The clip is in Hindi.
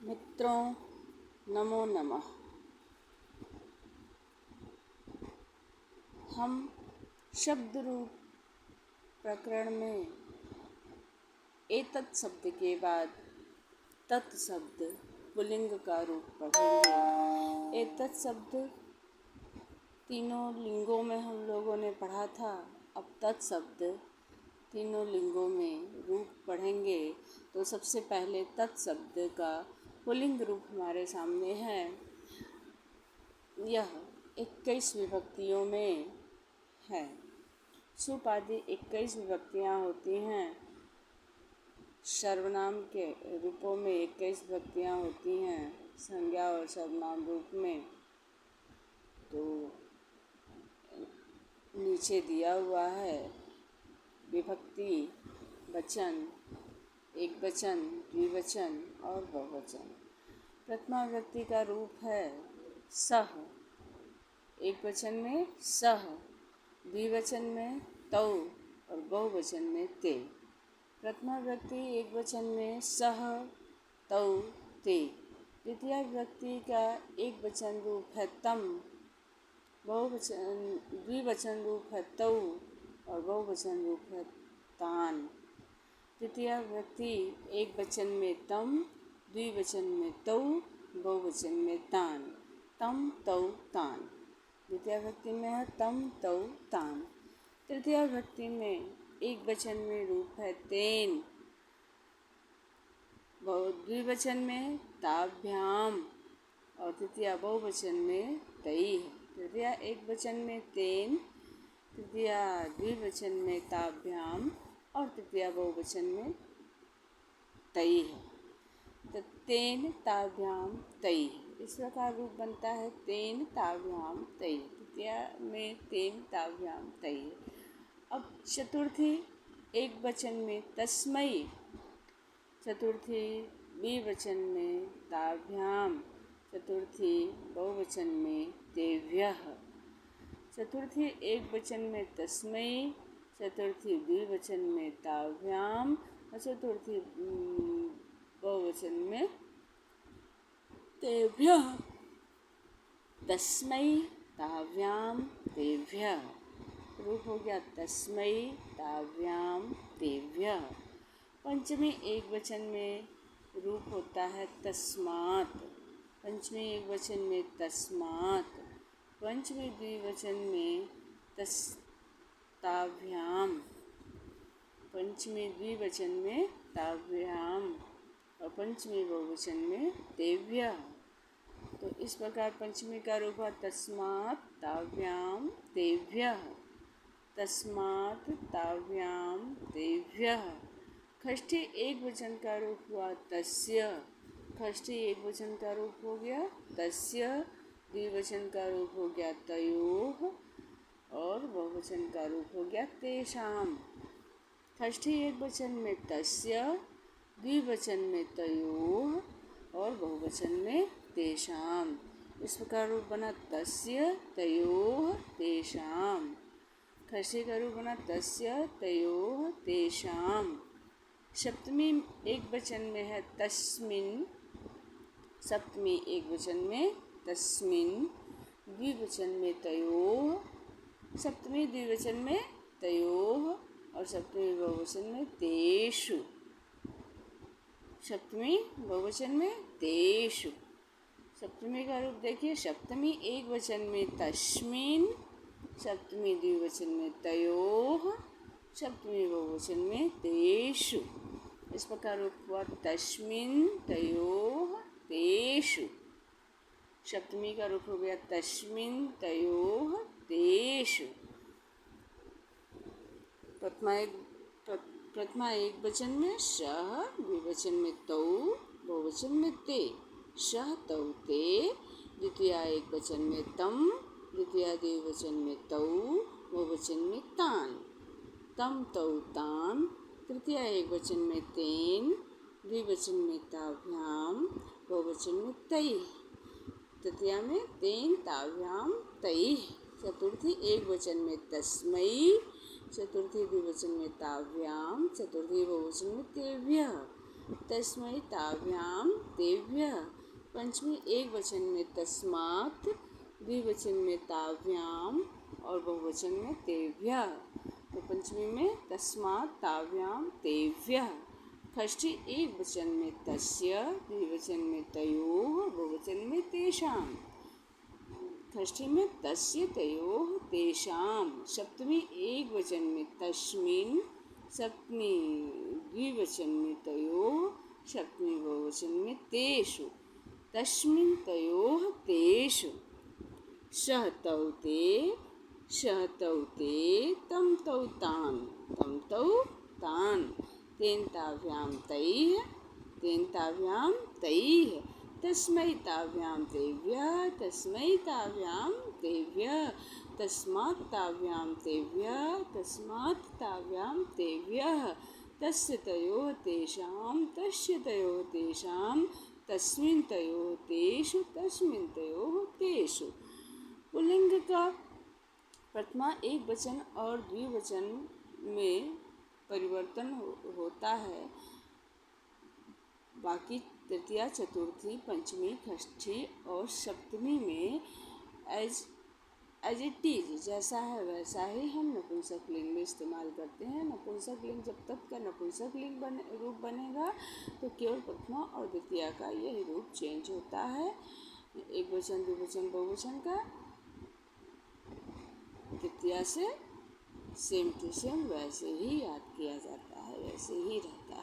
मित्रों, नमो नमः। हम शब्द रूप प्रकरण में एतत् शब्द के बाद तत् शब्द पुल्लिंग का रूप पढ़ेंगे। एतत् शब्द तीनों लिंगों में हम लोगों ने पढ़ा था। अब तत् शब्द तीनों लिंगों में रूप पढ़ेंगे। तो सबसे पहले तत् शब्द का पुल्लिंग रूप हमारे सामने है। यह 21 विभक्तियों में है। सुप आदि 21 विभक्तियाँ होती हैं। सर्वनाम के रूपों में 21 विभक्तियाँ होती हैं, संज्ञा और सर्वनाम रूप में। तो नीचे दिया हुआ है विभक्ति, वचन, एक वचन, द्विवचन और बहुवचन। प्रथमा विभक्ति का रूप है सह, एक वचन में सह, द्विवचन में तौ और बहुवचन में ते। प्रथमा विभक्ति एक वचन में सह, तौ, ते। द्वितीय विभक्ति का एक वचन रूप है तम, द्विवचन रूप है तौ और बहुवचन रूप है तान। तृतीय विभक्ति एक वचन में तम, द्विवचन में तौ, बहुवचन में तान। तम, तौ, तान। द्वितीय विभक्ति में है तम, तौ, तान। तृतीय विभक्ति में एक वचन में रूप है तेन, द्विवचन में ताभ्याम और तृतीय बहुवचन में तई। तृतीय एक वचन में तेन, तृतीय द्विवचन में ताभ्याम और तृतीय बहुवचन में तई है। तो तेन ताभ्याम तई, इस प्रकार रूप बनता है तेन ताभ्याम तई। तृतीय में तेन ताभ्याम तई। अब चतुर्थी एक वचन में तस्मयी, चतुर्थी द्विवचन में ताभ्याम, चतुर्थी बहुवचन में तेभ्यः। चतुर्थी एक वचन में तस्मयी, चतुर्थी द्विवचन में ताभ्याम और चतुर्थी बहुवचन में तेभ्यः। तस्मै ताभ्याम तेभ्यः, रूप हो गया तस्मै ताभ्याम तेभ्यः। पंचमी एक वचन में रूप होता है तस्मात्, पंचमी एक वचन में तस्मात्। पंचमी द्विवचन में ताभ्याम, पंचमी द्विवचन में ताभ्याम और पंचमी बहुवचन में तेभ्यः। तो इस प्रकार पंचमी का रूप है तस्मात् ताभ्याम तेभ्यः, तस्मात् ताभ्याम तेभ्यः। षष्ठी एक वचन का रूप हुआ तस्य, षष्ठी एक वचन का रूप हो गया तस्य, द्विवचन का रूप हो गया तयोः और बहुवचन का रूप हो गया तेषाम्। षष्ठी एक वचन में तस्य, द्विवचन में तयोः और बहुवचन में तेषाम्। इस प्रकार रूप बना तस्य तयोः तेषाम्। षष्ठी का रूप बना तस्य तयोः तेषाम्। सप्तमी एक वचन में है तस्मिन्, सप्तमी एक वचन में तस्मिन्, द्विवचन में तयोः, सप्तमी द्विवचन में तयोः और सप्तमी बहुवचन में तेषु, सप्तमी बहुवचन में तेषु। सप्तमी का रूप देखिए, सप्तमी एक वचन में तस्मिन्, सप्तमी द्विवचन में तयोः, सप्तमी बहुवचन में तेषु। इस प्रकार रूप हुआ तस्मिन् तयोः तेषु। सप्तमी का रूप हो गया तस्मिन् तयोः तेषु। प्रथमा एक वचन में सः, द्विवचन में तौ, बहुवचन में ते। सः तौ ते। द्वितीय एक वचन में तम, द्वितीय द्विवचन में तौ, बहुवचन में तान। तम, तौ, तान। तृतीय एक वचन में तेन, द्विवचन में ताभ्याम, बहुवचन में तई। तृतीया में तेन ताभ्याम तई। चतुर्थी एक वचन में तस्मै, चतुर्थी द्विवचन में ताभ्याम, चतुर्थी बहुवचन में तेभ्यः। तस्मै ताभ्याम तेभ्यः। पंचमी एक वचन में तस्मात्, द्विवचन में ताभ्याम और बहुवचन में तेभ्यः। तो पंचमी में तस्मात् ताभ्याम तेभ्यः। षष्ठी एक वचन में तस्य, द्विवचन में तयोः, बहुवचन में तेषां। षष्ठी में तस्य तयोः तेषां। सप्तमी एक वचन में तस्मिन्, सप्तमी द्विवचन में तयोः, सप्तमी बहुवचन में तेषु। तस्मिन् तयोः तेषु। सः तौ ते, सः तौ ते, तं तौ तान्, तं तौ तान्। तेन ताभ्यां तैः, तेन ताभ्यां तैः। तस्मै ताभ्यां तेभ्यः, तस्मै ताभ्यां तेभ्यः। तस्मात् ताभ्यां तेभ्यः, तस्मात् ताभ्यां तेभ्यः। तस्य तयोः तेषां, तस्य तयोः तेषां। तस्मिन् तयोः तेषु, तस्मिन् तयोः तेषु। पुल्लिंग का प्रथमा एक वचन और द्विवचन में परिवर्तन होता है। बाकी तृतीया, चतुर्थी, पंचमी, षष्ठी और सप्तमी में एज इट इज, जैसा है वैसा ही हम नपुंसक लिंग में इस्तेमाल करते हैं। नपुंसक लिंग जब तक का नपुंसक लिंग रूप बनेगा तो केवल प्रथमा और द्वितीया का यही रूप चेंज होता है। एक वचन, द्विवचन, बहुवचन का तृतीया से सेम टू सेम वैसे ही याद किया जाता है, वैसे ही रहता है।